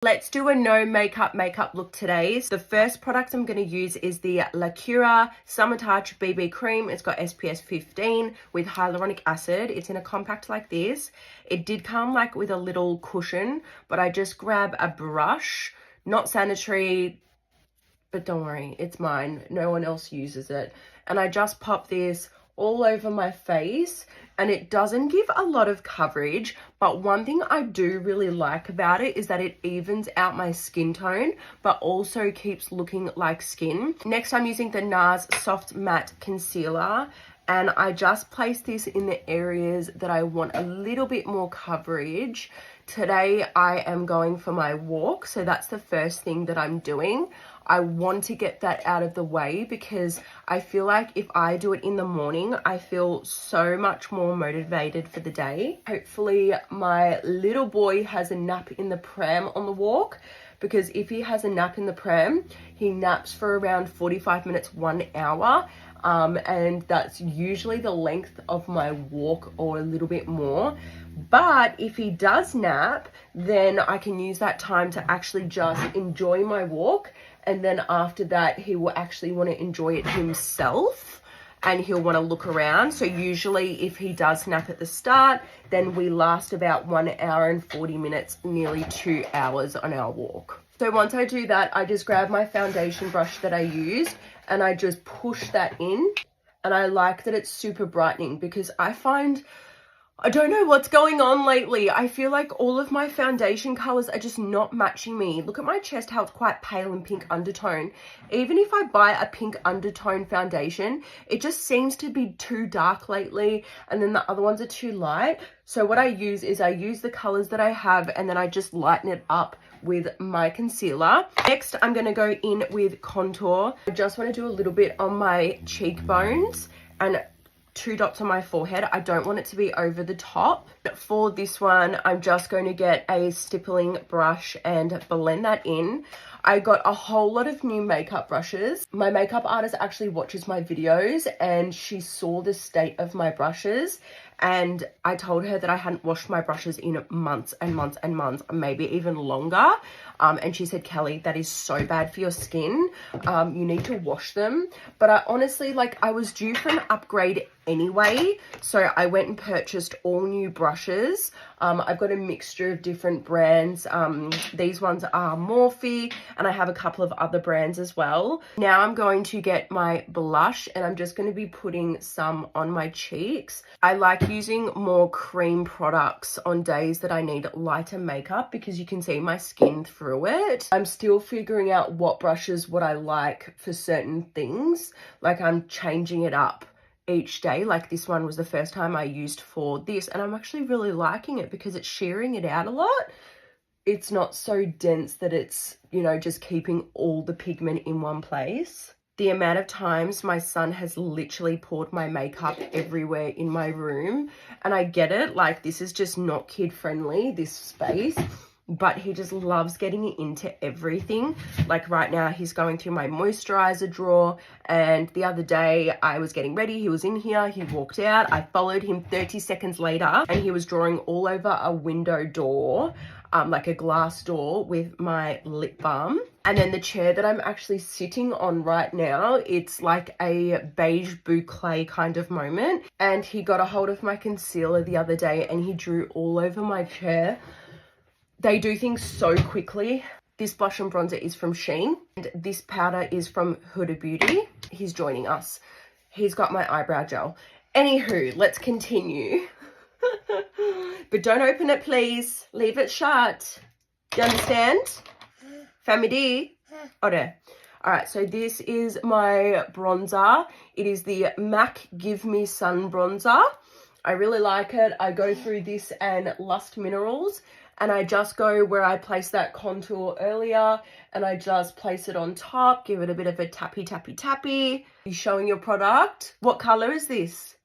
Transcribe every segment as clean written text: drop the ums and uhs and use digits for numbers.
Let's do a no makeup look today. The first product I'm going to use is the Lacura Summer Touch BB Cream. It's got SPF 15 with hyaluronic acid. It's in a compact like this. It did come like with a little cushion, but I just grab a brush, not sanitary, but don't worry, it's mine. No one else uses it. And I just pop this all over my face, and it doesn't give a lot of coverage, but one thing I do really like about it is that it evens out my skin tone but also keeps looking like skin. Next, I'm using the NARS Soft Matte Concealer, and I just place this in the areas that I want a little bit more coverage. Today I am going for my walk, so that's the first thing that I'm doing. I want to get that out of the way because I feel like if I do it in the morning, I feel so much more motivated for the day. Hopefully my little boy has a nap in the pram on the walk, because if he has a nap in the pram, he naps for around 45 minutes, 1 hour. And that's usually the length of my walk or a little bit more. But if he does nap, then I can use that time to actually just enjoy my walk. And then after that, he will actually want to enjoy it himself and he'll want to look around. So usually if he does nap at the start, then we last about 1 hour and 40 minutes, nearly 2 hours on our walk. So once I do that, I just grab my foundation brush that I used and I just push that in. And I like that it's super brightening because I don't know what's going on lately. I feel like all of my foundation colors are just not matching me. Look at my chest, how it's quite pale and pink undertone. Even if I buy a pink undertone foundation, it just seems to be too dark lately. And then the other ones are too light. So what I use is I use the colors that I have and then I just lighten it up with my concealer. Next, I'm going to go in with contour. I just want to do a little bit on my cheekbones and 2 dots on my forehead. I don't want it to be over the top. For this one, I'm just going to get a stippling brush and blend that in. I got a whole lot of new makeup brushes. My makeup artist actually watches my videos and she saw the state of my brushes, and I told her that I hadn't washed my brushes in months and months and months, maybe even longer. And she said, Kelly, that is so bad for your skin. You need to wash them. But I honestly, I was due for an upgrade anyway. So I went and purchased all new brushes. I've got a mixture of different brands. These ones are Morphe, and I have a couple of other brands as well. Now I'm going to get my blush, and I'm just going to be putting some on my cheeks. I like using more cream products on days that I need lighter makeup because you can see my skin through it. I'm still figuring out what brushes would I like for certain things. I'm changing it up each day. This one was the first time I used for this, and I'm actually really liking it because it's shearing it out a lot. It's not so dense that it's, just keeping all the pigment in one place. The amount of times my son has literally poured my makeup everywhere in my room, and I get it, this is just not kid friendly, this space, but he just loves getting it into everything. Right now he's going through my moisturizer drawer, and the other day I was getting ready, he was in here, he walked out, I followed him 30 seconds later and he was drawing all over a window door, a glass door, with my lip balm. And then the chair that I'm actually sitting on right now, it's like a beige boucle kind of moment, and he got a hold of my concealer the other day and he drew all over my chair. They do things so quickly. This blush and bronzer is from Shein, and this powder is from Huda Beauty. He's joining us. He's got my eyebrow gel. Anywho, let's continue. But don't open it, please. Leave it shut. Do you understand? Family? Okay. All right, so this is my bronzer. It is the MAC Give Me Sun bronzer. I really like it. I go through this and Lust Minerals, and I just go where I placed that contour earlier, and I just place it on top, give it a bit of a tappy, tappy, tappy. You showing your product? What color is this?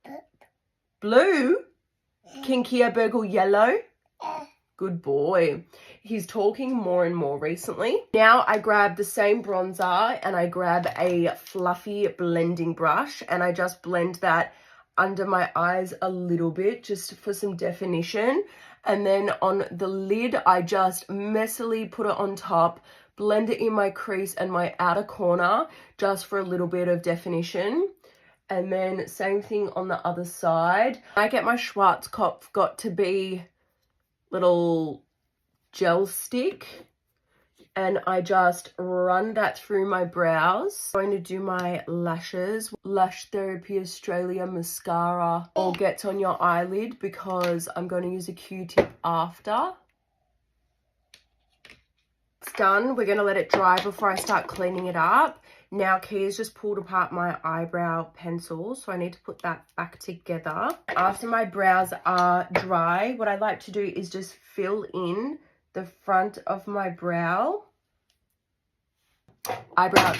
Blue? Kinkia Burgle yellow? Good boy. He's talking more and more recently. Now I grab the same bronzer and I grab a fluffy blending brush, and I just blend that under my eyes a little bit just for some definition. And then on the lid, I just messily put it on top, blend it in my crease and my outer corner just for a little bit of definition. And then same thing on the other side. I get my Schwarzkopf got to be little gel stick, and I just run that through my brows. I'm going to do my lashes. Lash Therapy Australia mascara all gets on your eyelid because I'm going to use a Q-tip after. It's done. We're going to let it dry before I start cleaning it up. Now Kia's just pulled apart my eyebrow pencil, so I need to put that back together. After my brows are dry, what I like to do is just fill in the front of my brow. Eyebrows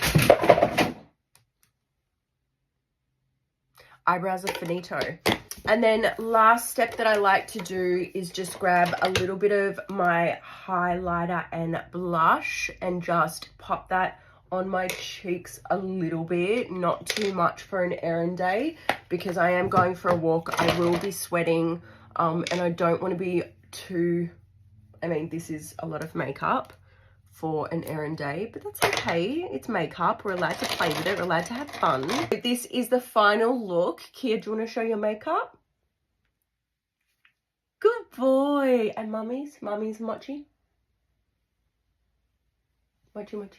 are finito. And then last step that I like to do is just grab a little bit of my highlighter and blush and just pop that on my cheeks a little bit, not too much for an errand day, because I am going for a walk. I will be sweating, and I don't want to be too, I mean, this is a lot of makeup for an errand day, but that's okay. It's makeup. We're allowed to play with it. We're allowed to have fun. This is the final look. Kia, do you want to show your makeup? Good boy. And mummy's mochi. Mochi.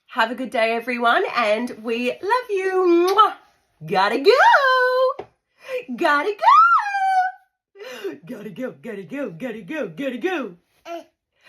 Have a good day, everyone, and we love you. Mwah. Gotta go. Gotta go. Gotta go.